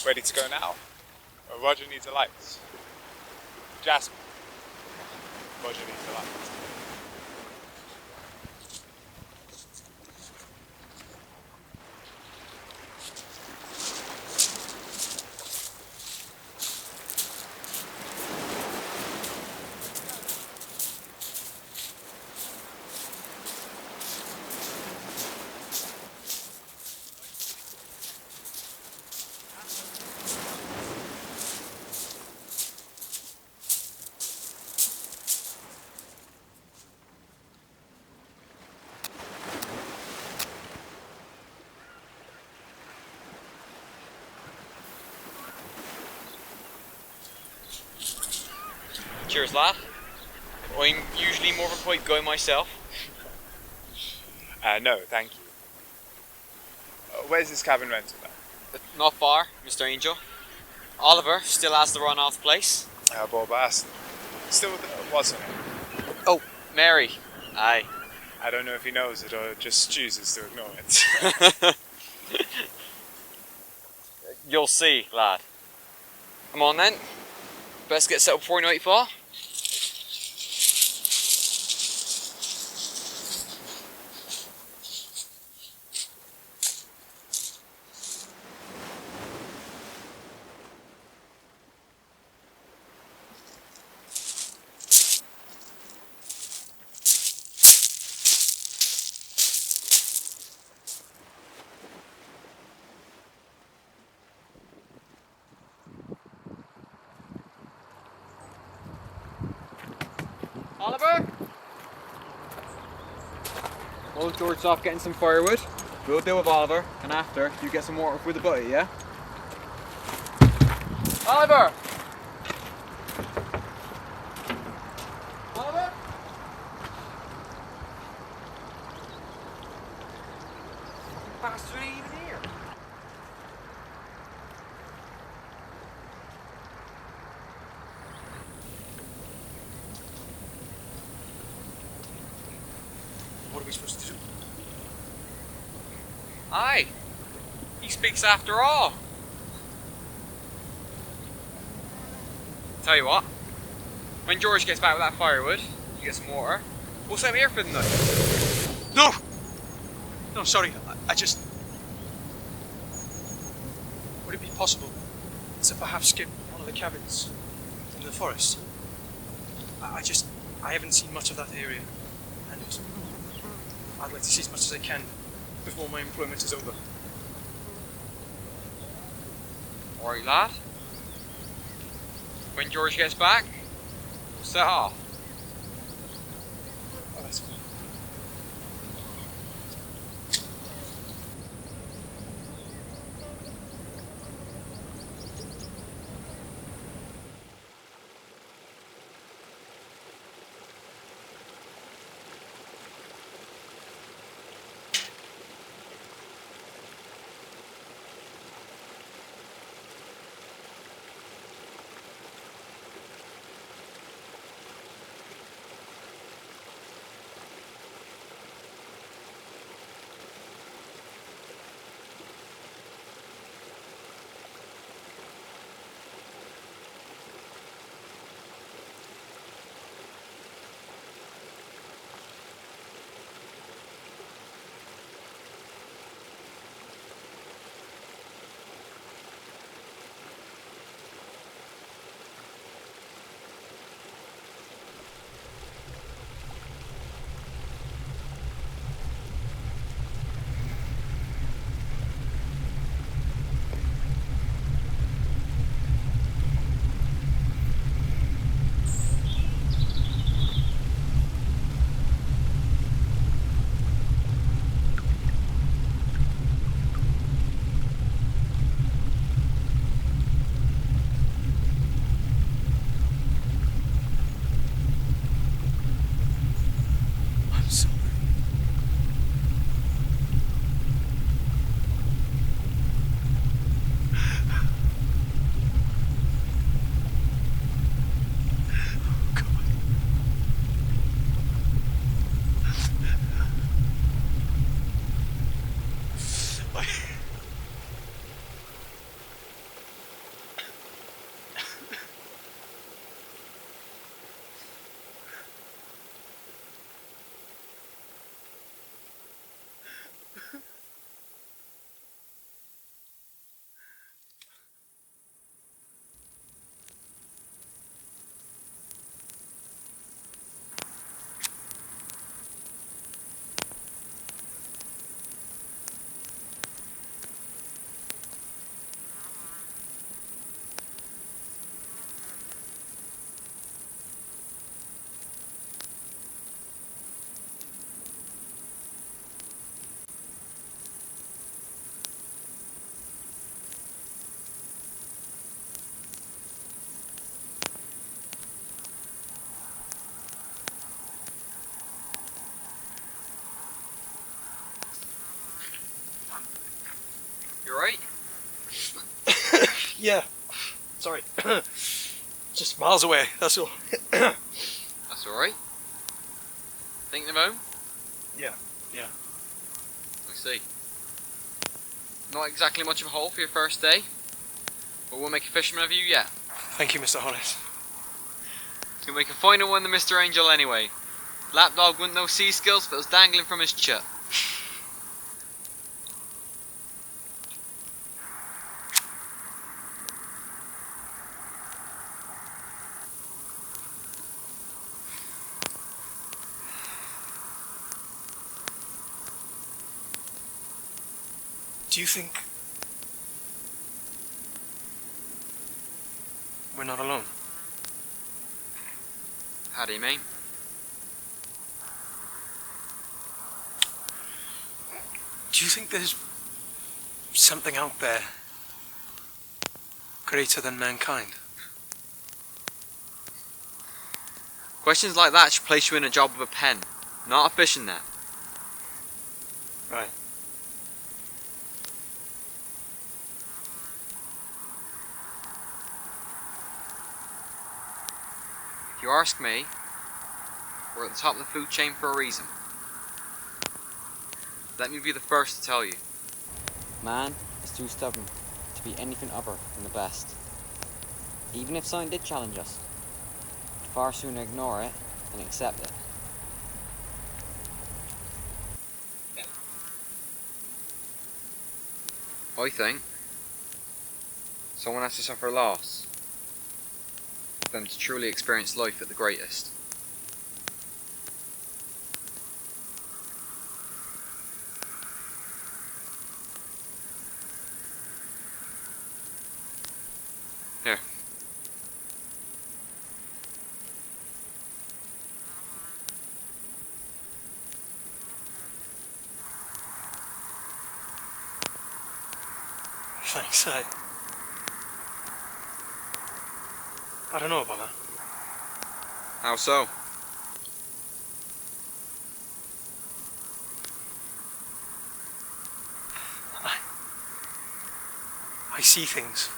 Ready to go now? Roger needs a light. Jasper. Roger needs a light. Cheers, lad. I'm usually more of a quiet guy myself. No, thank you. Where's this cabin rental then? Not far, Mr. Angel. Oliver still has the run off the place. Bob Aston. Still wasn't it? Oh, Mary. Aye. I don't know if he knows it or just chooses to ignore it. You'll see, lad. Come on then. Best get set up before nightfall. Oliver? Old George's off getting some firewood. We'll deal with Oliver, and after, you get some water for the butty, yeah? Oliver! Oliver? Bastard ain't even here. What are we supposed to do? Aye. He speaks after all. Tell you what. When George gets back with that firewood, you get some water. We'll set him here for the night. No! No, sorry, I just... Would it be possible to perhaps get one of the cabins in the forest? I haven't seen much of that area, and I'd like to see as much as I can before my employment is over. Alright, lad. When George gets back, we'll set off. Oh, that's fine. Yeah. Sorry. Just miles away, that's all. That's alright. Thinking of home? Yeah. I see. Not exactly much of a haul for your first day, but we'll make a fisherman of you yet. Thank you, Mr. Hollis. You'll make a finer one than Mr. Angel anyway. Lapdog wouldn't know sea skills if it was dangling from his chut. Do you think we're not alone? How do you mean? Do you think there's something out there greater than mankind? Questions like that should place you in a job with a pen, not a fishing net. Right. If you ask me, we're at the top of the food chain for a reason. Let me be the first to tell you. Man is too stubborn to be anything other than the best. Even if something did challenge us, we'd far sooner ignore it than accept it. I think someone has to suffer loss for them to truly experience life at the greatest. Here. Thanks, I don't know about that. How so? I see things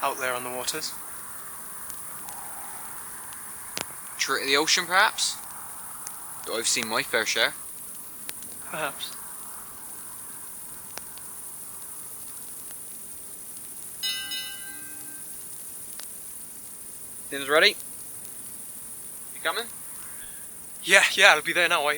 out there on the waters. True to the ocean, perhaps? Though I've seen my fair share. Perhaps. Dinner's ready? You coming? Yeah, I'll be there now.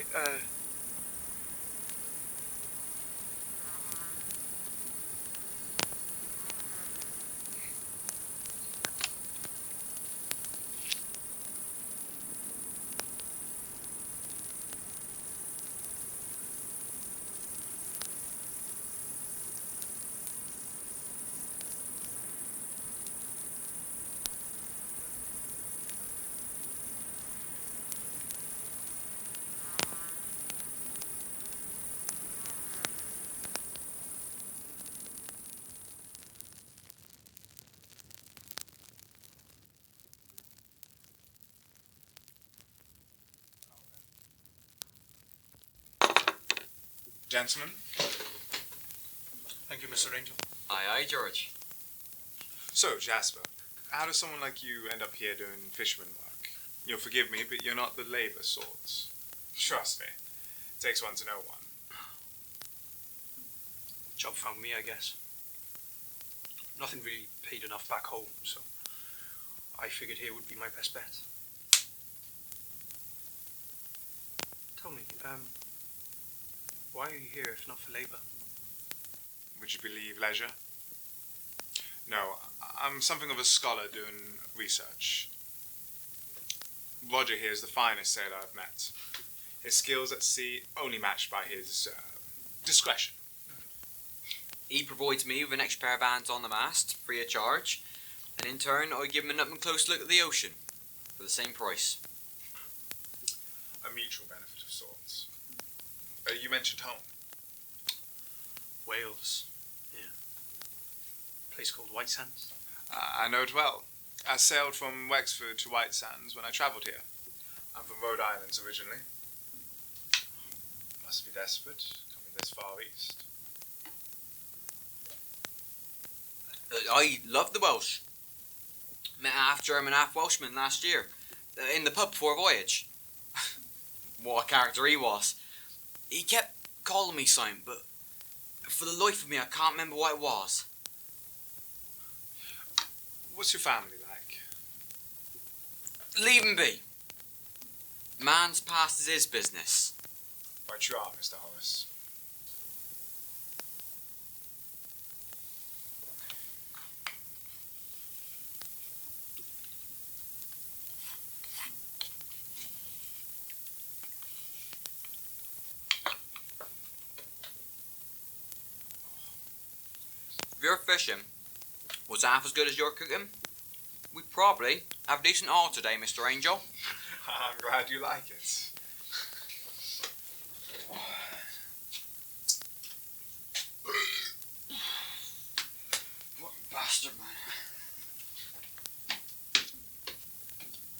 Gentlemen, Thank you, Mr. Angel. Aye, George. so Jasper, how does someone like you end up here doing fisherman work? You'll forgive me, but you're not the labour sorts. Trust me, it takes one to know one. Job found me, I guess. Nothing really paid enough back home, so I figured here would be my best bet. Tell me, why are you here if not for labour? Would you believe leisure? No, I'm something of a scholar doing research. Roger here is the finest sailor I've met. His skills at sea only matched by his discretion. He provides me with an extra pair of hands on the mast, free of charge, and in turn I give him an up and close look at the ocean, for the same price. A mutual benefit of sorts. You mentioned home. Wales, yeah. Place called White Sands. I know it well. I sailed from Wexford to White Sands when I travelled here. I'm from Rhode Island originally. Must be desperate, coming this far east. I love the Welsh. Met a half German, half Welshman last year. In the pub before a voyage. What a character he was. He kept calling me something, but for the life of me I can't remember what it was. What's your family like? Leave him be. Man's past is his business. Right you are, Mr. Hollis. If your fishing was half as good as your cooking, we'd probably have a decent haul today, Mr. Angel. I'm glad you like it. What a bastard, man.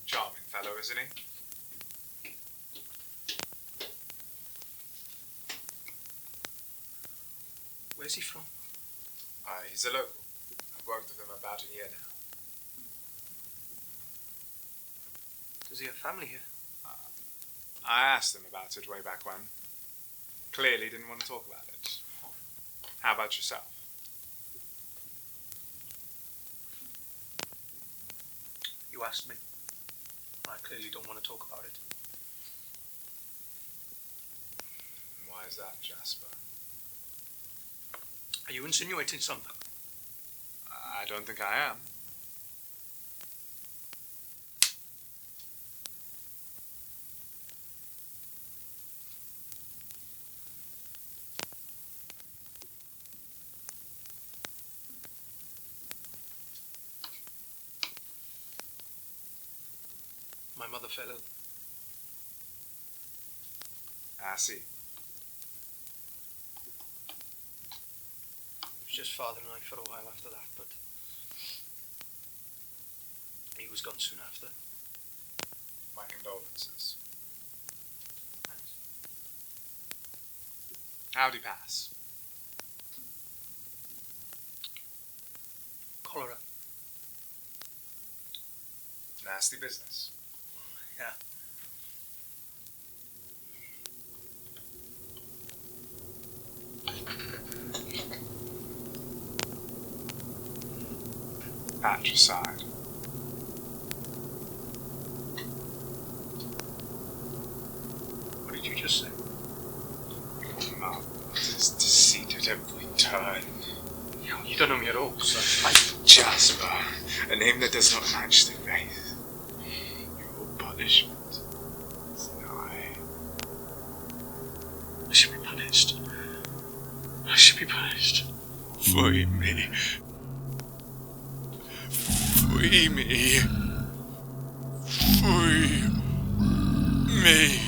Charming fellow, isn't he? Where's he from? He's a local. I've worked with him about a year now. Does he have family here? I asked him about it way back when. Clearly didn't want to talk about it. How about yourself? You asked me. I clearly don't want to talk about it. Why is that, Jasper? Are you insinuating something? I don't think I am. My mother fell ill. I see. It was just father and I for a while after that, but he was gone soon after. My condolences. Thanks. How'd he pass? Cholera. Nasty business. Yeah. Patricide. What did you just say? Your mouth is deceit at every turn. You don't know me at all, so Jasper, a name that does not match the faith. Your punishment is nigh. I should be punished. I should be punished. Free me. Free me. Free me.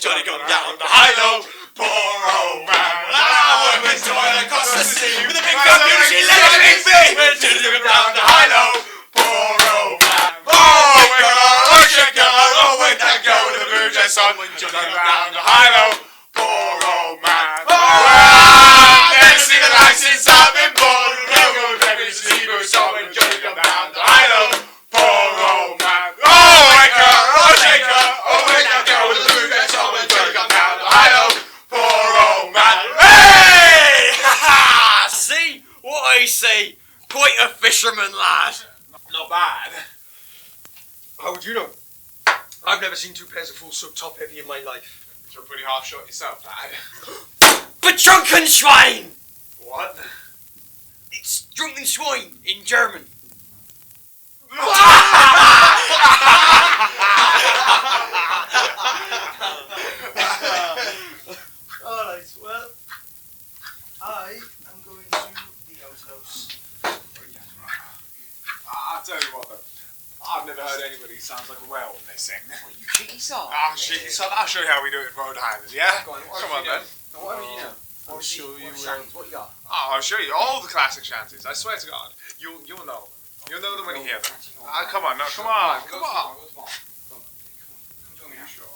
Johnny come down the high-low. Poor old man. Well, I work in toil across the sea with a big computer, she let a big fee. When Johnny come down the high-low. Poor old man. Oh, wicker, oh, shaker, oh, where'd that go with the blue dress on when Johnny come down the high-low. Poor old man. Oh, never see the since I've been born. No good every sleeper, so enjoy come down to Hilo. Poor old man. Oh, wake up, oh, shake up, oh, wake up, girl with the blue dress, so enjoy come down to Hilo. Poor old man. Hey! Ha ha! See? What I say? Quite a fisherman, lad. Not bad. How would you know? I've never seen two pairs of fools so top heavy in my life. You're a pretty half shot yourself, lad. But drunken swine! What? It's drunken swine in German. Alright, well, I am going to the outhouse. I'll tell you what, though. I've never heard anybody who sounds like a whale when they sing. What, you cheeky sod? Oh, shit. So I'll show you how we do it in Rhode Island, yeah? Go on, Come on, then. What do you know? I'll show you. What you got? Oh, I'll show you all the classic shanties. I swear to God. You'll know them. You'll know them when you hear them. Come on, no, come on, come on. Come join me now. Sure.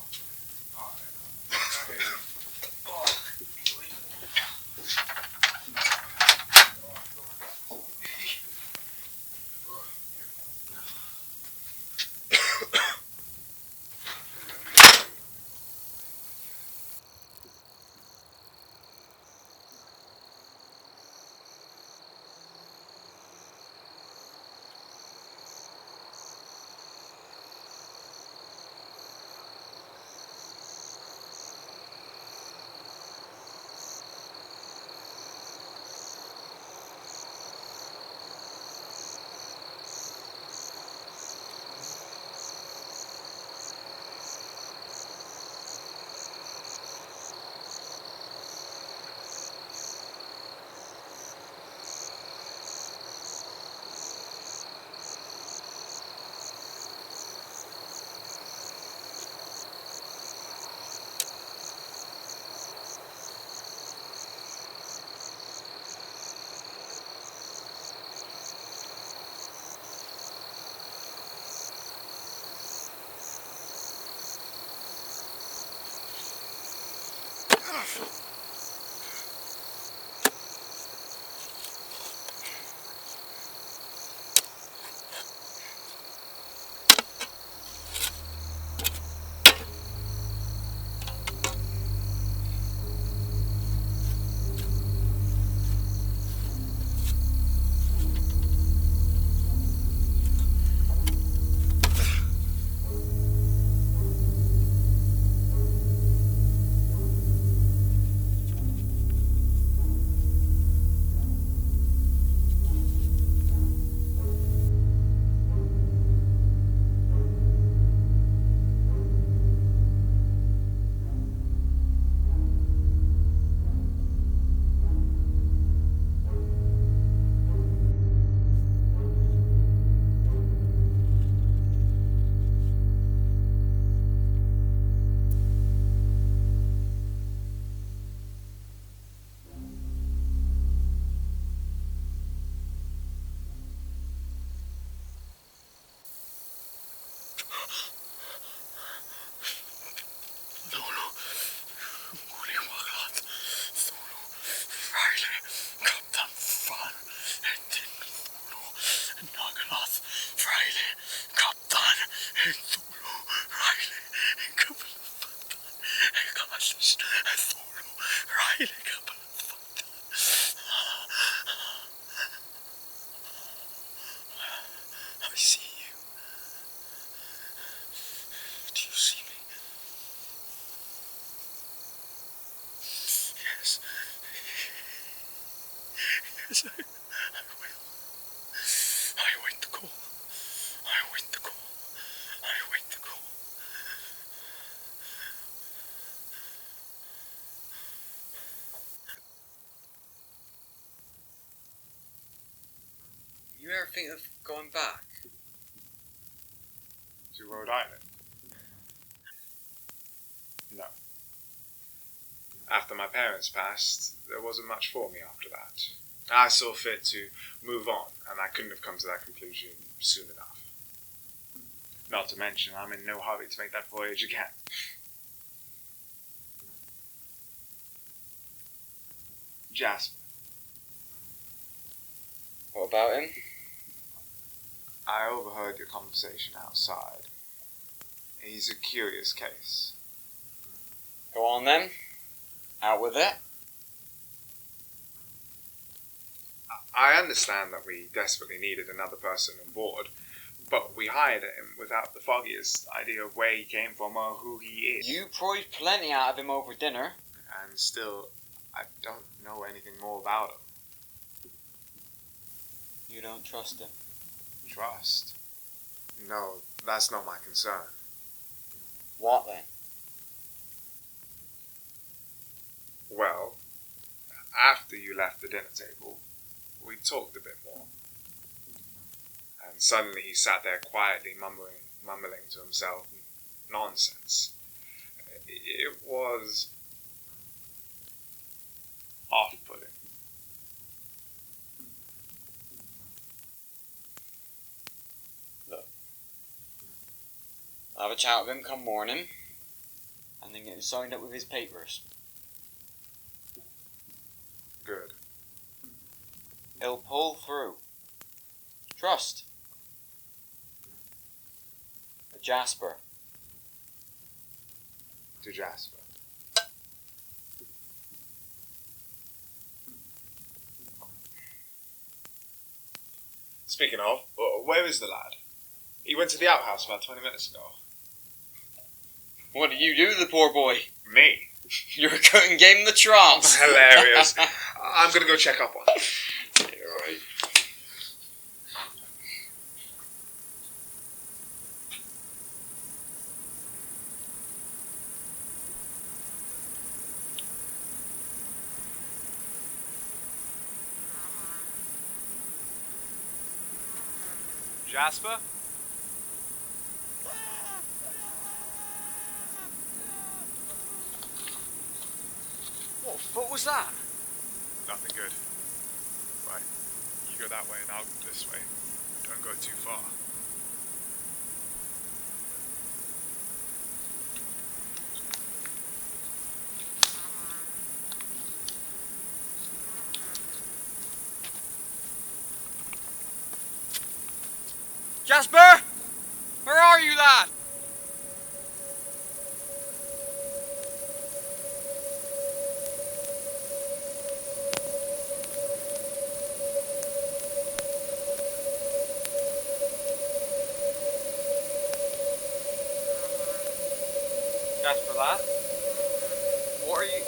I see you. Do you see me? Yes. Yes, I will. I wait the call. I wait the call. I wait the call. You ever think of going back? To Rhode Island? No. After my parents passed, there wasn't much for me after that. I saw fit to move on, and I couldn't have come to that conclusion soon enough. Not to mention, I'm in no hurry to make that voyage again. Jasper, What about him? I overheard your conversation outside. He's a curious case. Go on then. Out with it. I understand that we desperately needed another person on board, but we hired him without the foggiest idea of where he came from or who he is. You probed plenty out of him over dinner. And still, I don't know anything more about him. You don't trust him. Trust? No, that's not my concern. What then? Well, after you left the dinner table, we talked a bit more. And suddenly he sat there quietly mumbling to himself nonsense. It was off-putting. Look. I'll have a chat with him come morning, and then get him signed up with his papers. Good. He'll pull through. Trust. A Jasper. To Jasper. Speaking of, where is the lad? He went to the outhouse about 20 minutes ago. What did you do to the poor boy? Me? You were going game the trance. Hilarious. I'm gonna go check up on him. You're right. Jasper? What was that? Nothing good. Right, you go that way and I'll go this way. Don't go too far. Jasper! Where are you, lad? Jasper, lad? What are you...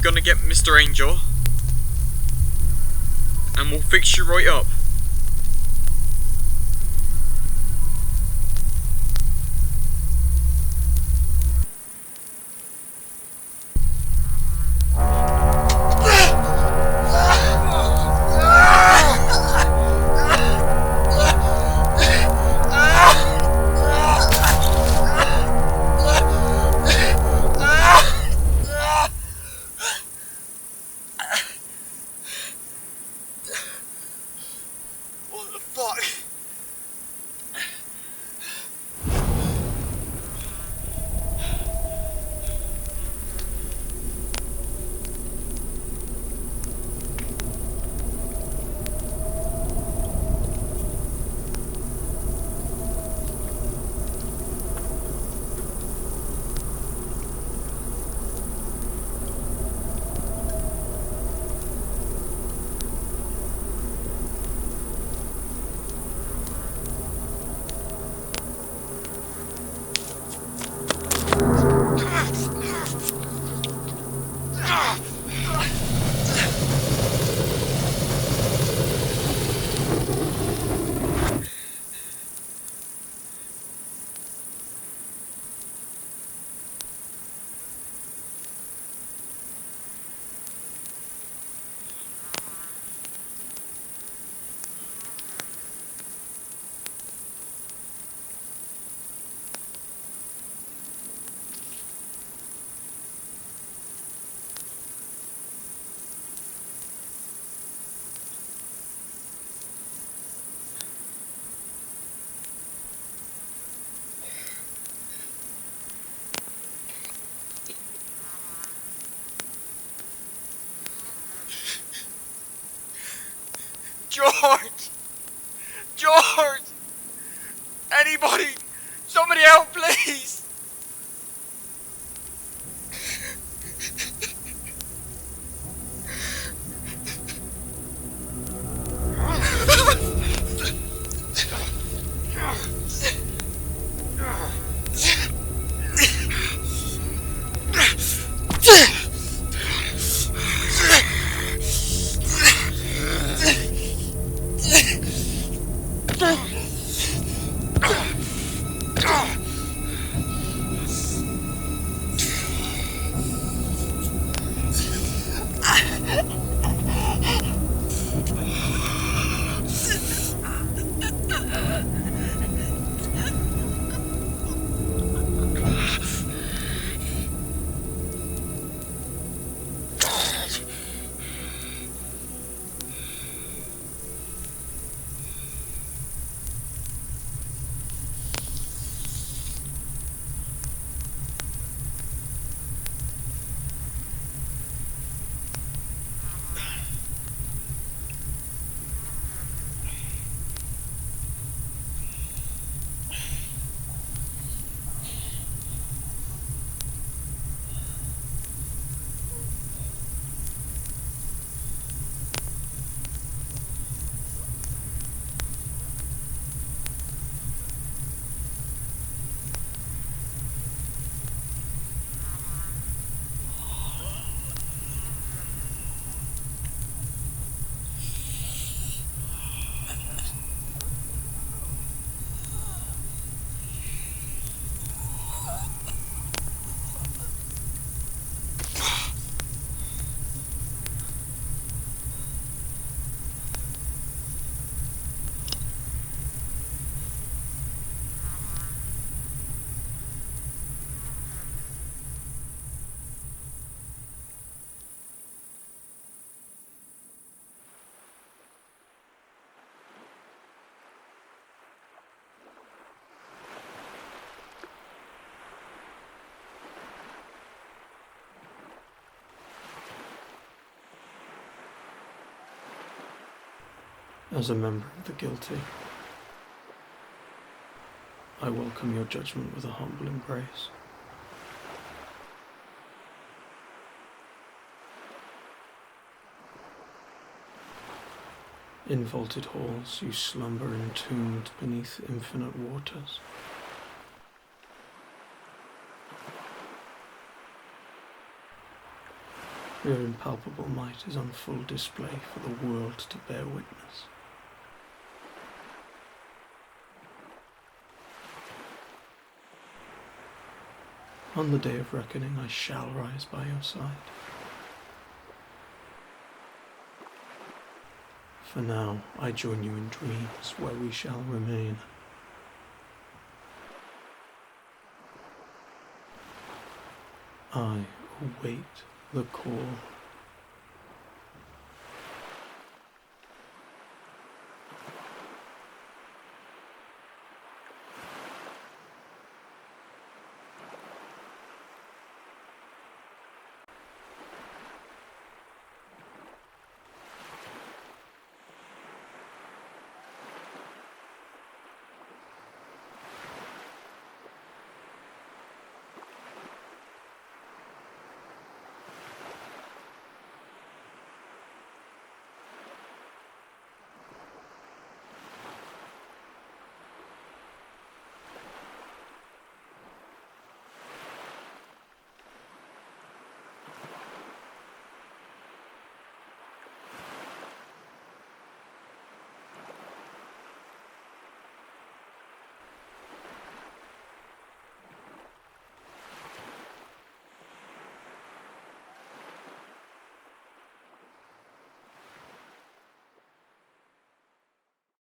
Gonna get Mr. Angel and we'll fix you right up. George! George! Anybody! Somebody help, please! As a member of the guilty, I welcome your judgment with a humble embrace. In vaulted halls you slumber entombed beneath infinite waters. Your impalpable might is on full display for the world to bear witness. On the day of reckoning I shall rise by your side. For now I join you in dreams where we shall remain. I await the call